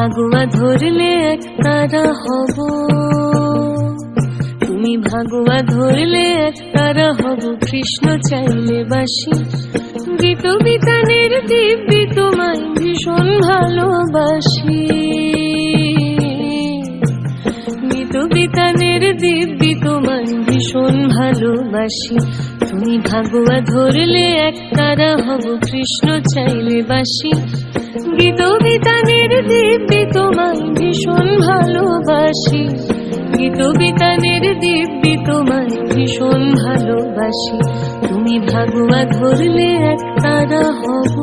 ভাগুয়া ধরলে এক তারা হব, তুমি ভাগুয়া ধরলে এক তারা হব। কৃষ্ণ চাইলে বাসি, গীত বিতানের দিব্যি তোমায় ভীষণ ভালোবাসি। গীত বিতানের দিব্যি তোমায় ভীষণ ভালোবাসি। তুমি ভাগুয়া ধরলে এক তারা হব, কৃষ্ণ চাইলে বাসি। গীত বিতানের দিব্যি তোমায় ভীষণ ভালোবাসি। গীত বিতানের দিব্যি তোমায় ভীষণ ভালোবাসি। তুমি ভাগুয়া ধরলে এক তারা হব।